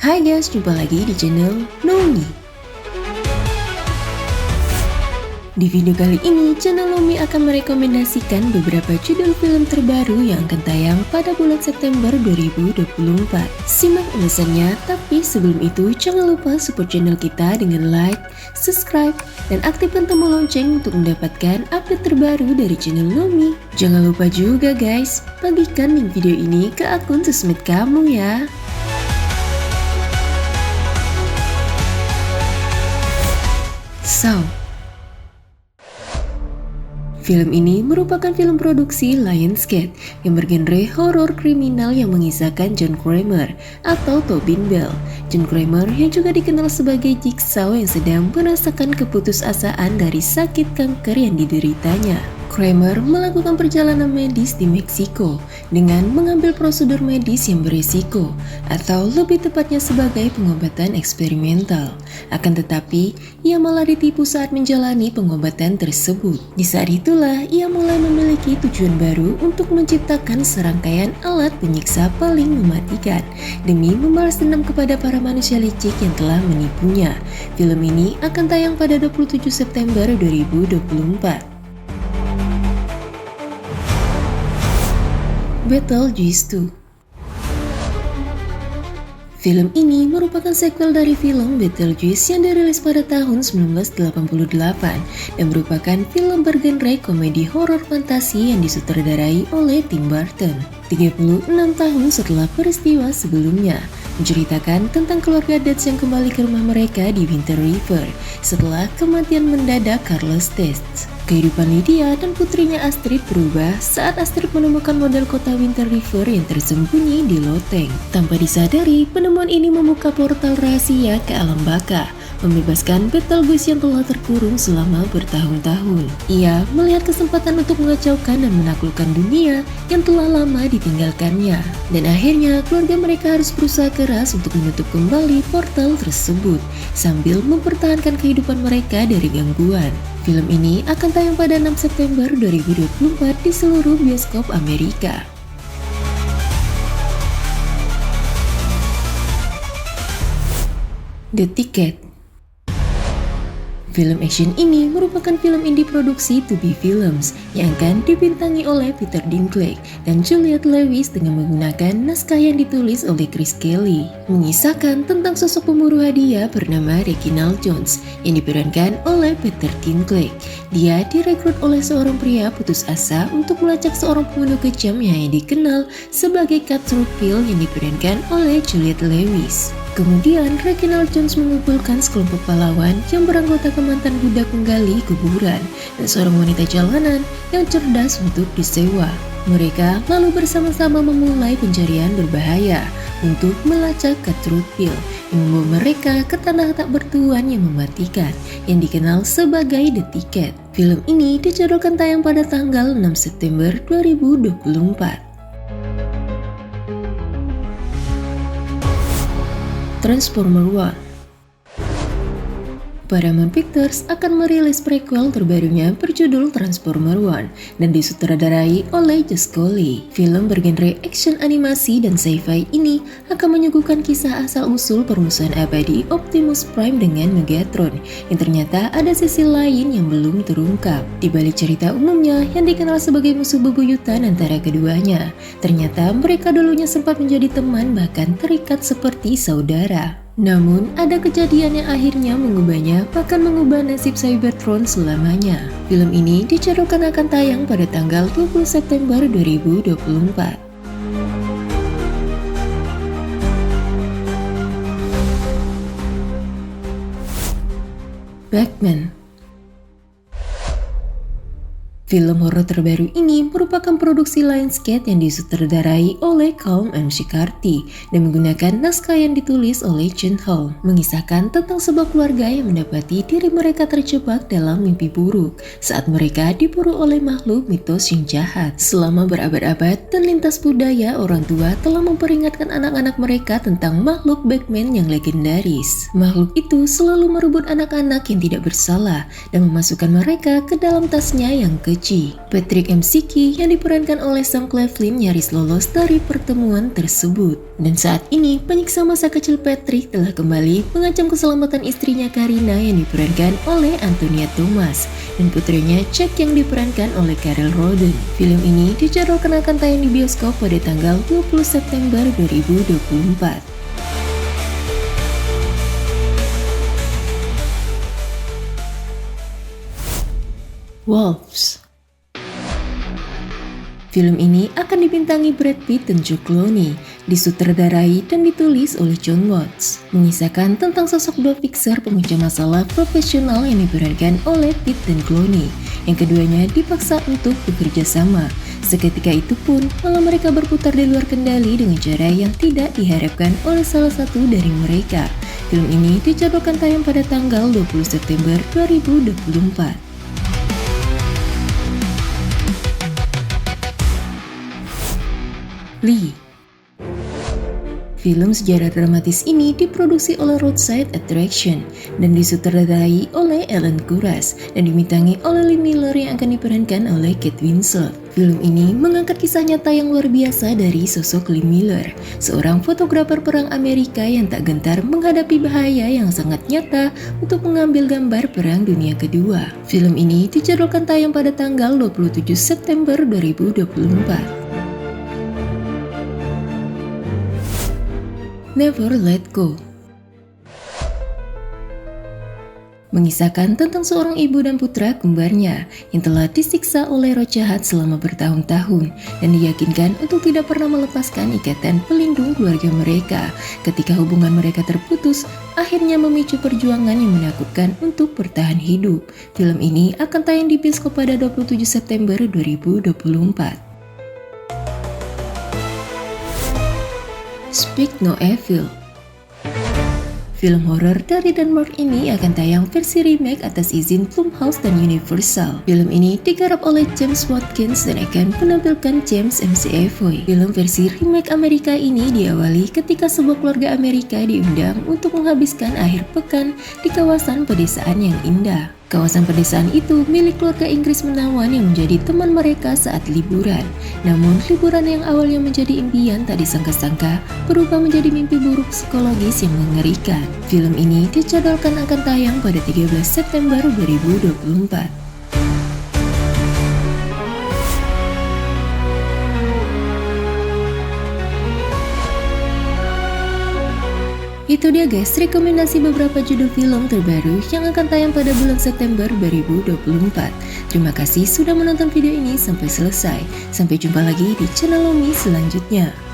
Hai guys, jumpa lagi di channel Nomi. Di video kali ini, channel Nomi akan merekomendasikan beberapa judul film terbaru yang akan tayang pada bulan September 2024. Simak ulasannya, tapi sebelum itu jangan lupa support channel kita dengan like, subscribe, dan aktifkan tombol lonceng untuk mendapatkan update terbaru dari channel Nomi. Jangan lupa juga guys, bagikan link video ini ke akun sosmed kamu ya. Saw. Film ini merupakan film produksi Lionsgate yang bergenre horor kriminal yang mengisahkan John Kramer atau Tobin Bell. John Kramer yang juga dikenal sebagai Jigsaw yang sedang merasakan keputusasaan dari sakit kanker yang dideritanya. Kramer melakukan perjalanan medis di Meksiko dengan mengambil prosedur medis yang berisiko, atau lebih tepatnya sebagai pengobatan eksperimental. Akan tetapi, ia malah ditipu saat menjalani pengobatan tersebut. Di saat itulah, ia mulai memiliki tujuan baru untuk menciptakan serangkaian alat penyiksa paling mematikan, demi membalas dendam kepada para manusia licik yang telah menipunya. Film ini akan tayang pada 27 September 2024. Betelgeuse 2. Film ini merupakan sequel dari film Betelgeuse yang dirilis pada tahun 1988 dan merupakan film bergenre komedi horor fantasi yang disutradarai oleh Tim Burton. 36 tahun setelah peristiwa sebelumnya, menceritakan tentang keluarga Dutch yang kembali ke rumah mereka di Winter River setelah kematian mendadak Carlos Dutch. Kehidupan Lydia dan putrinya Astrid berubah saat Astrid menemukan model kota Winter River yang tersembunyi di loteng. Tanpa disadari, penemuan ini membuka portal rahasia ke alam baka, membebaskan Betelgeuse yang telah terkurung selama bertahun-tahun. Ia melihat kesempatan untuk mengacaukan dan menaklukkan dunia yang telah lama ditinggalkannya. Dan akhirnya keluarga mereka harus berusaha keras untuk menutup kembali portal tersebut, sambil mempertahankan kehidupan mereka dari gangguan. Film ini akan tayang pada 6 September 2024 di seluruh bioskop Amerika. The Ticket. Film action ini merupakan film indie produksi Tubi Films yang akan dibintangi oleh Peter Dinklage dan Juliette Lewis dengan menggunakan naskah yang ditulis oleh Chris Kelly, mengisahkan tentang sosok pemburu hadiah bernama Reginald Jones yang diperankan oleh Peter Dinklage. Dia direkrut oleh seorang pria putus asa untuk melacak seorang pembunuh kejam yang dikenal sebagai Cutthroat Bill yang diperankan oleh Juliette Lewis. Kemudian, Reginald Jones mengumpulkan sekelompok pahlawan yang beranggotakan mantan budak penggali kuburan dan seorang wanita jalanan yang cerdas untuk disewa. Mereka lalu bersama-sama memulai pencarian berbahaya untuk melacak Cutthroat Bill yang membawa mereka ke tanah tak bertuan yang mematikan yang dikenal sebagai The Ticket. Film ini dijadwalkan tayang pada tanggal 6 September 2024. Transformer One. Paramount Pictures akan merilis prequel terbarunya berjudul Transformer One dan disutradarai oleh Josh Cole. Film bergenre action animasi dan sci-fi ini akan menyuguhkan kisah asal-usul permusuhan abadi Optimus Prime dengan Megatron yang ternyata ada sisi lain yang belum terungkap. Di balik cerita umumnya yang dikenal sebagai musuh bebuyutan antara keduanya, ternyata mereka dulunya sempat menjadi teman bahkan terikat seperti saudara. Namun, ada kejadian yang akhirnya mengubahnya, bahkan mengubah nasib Cybertron selamanya. Film ini dijadwalkan akan tayang pada tanggal 20 September 2024. Batman. Film horor terbaru ini merupakan produksi Lionsgate yang disutradarai oleh Colm McCarthy dan menggunakan naskah yang ditulis oleh Chen Hall, mengisahkan tentang sebuah keluarga yang mendapati diri mereka terjebak dalam mimpi buruk saat mereka diburu oleh makhluk mitos yang jahat. Selama berabad-abad dan lintas budaya, orang tua telah memperingatkan anak-anak mereka tentang makhluk Batman yang legendaris. Makhluk itu selalu merebut anak-anak yang tidak bersalah dan memasukkan mereka ke dalam tasnya yang kecil. Gucci. Patrick McKee yang diperankan oleh Sam Claflin nyaris lolos dari pertemuan tersebut. Dan saat ini, penyiksa masa kecil Patrick telah kembali mengancam keselamatan istrinya Karina yang diperankan oleh Antonia Thomas dan putrinya Chuck yang diperankan oleh Carel Roden. Film ini dijadwalkan akan tayang di bioskop pada tanggal 20 September 2024. Wolves. Film ini akan dibintangi Brad Pitt dan George Clooney, disutradarai dan ditulis oleh Jon Watts, mengisahkan tentang sosok dua fixer pemecah masalah profesional yang diperankan oleh Pitt dan Clooney, yang keduanya dipaksa untuk bekerja sama. Seketika itu pun, malah mereka berputar di luar kendali dengan cara yang tidak diharapkan oleh salah satu dari mereka. Film ini dijadwalkan tayang pada tanggal 20 September 2024. Lee. Film sejarah dramatis ini diproduksi oleh Roadside Attraction dan disutradarai oleh Alan Kuras dan dibintangi oleh Lee Miller yang akan diperankan oleh Kate Winslet. Film ini mengangkat kisah nyata yang luar biasa dari sosok Lee Miller, seorang fotografer perang Amerika yang tak gentar menghadapi bahaya yang sangat nyata untuk mengambil gambar Perang Dunia Kedua. Film ini dijadwalkan tayang pada tanggal 27 September 2024. Never Let Go. Mengisahkan tentang seorang ibu dan putra kembarnya yang telah disiksa oleh roh jahat selama bertahun-tahun dan diyakinkan untuk tidak pernah melepaskan ikatan pelindung keluarga mereka. Ketika hubungan mereka terputus, akhirnya memicu perjuangan yang menakutkan untuk bertahan hidup. Film ini akan tayang di bioskop pada 27 September 2024. Speak No Evil. Film horor dari Denmark ini akan tayang versi remake atas izin Blumhouse dan Universal. Film ini digarap oleh James Watkins dan akan menampilkan James McAvoy. Film versi remake Amerika ini diawali ketika sebuah keluarga Amerika diundang untuk menghabiskan akhir pekan di kawasan pedesaan yang indah. Kawasan pedesaan itu milik keluarga Inggris menawan yang menjadi teman mereka saat liburan. Namun, liburan yang awalnya menjadi impian tak disangka-sangka berubah menjadi mimpi buruk psikologis yang mengerikan. Film ini dijadwalkan akan tayang pada 13 September 2024. Itu dia guys, rekomendasi beberapa judul film terbaru yang akan tayang pada bulan September 2024. Terima kasih sudah menonton video ini sampai selesai. Sampai jumpa lagi di channel Lomi selanjutnya.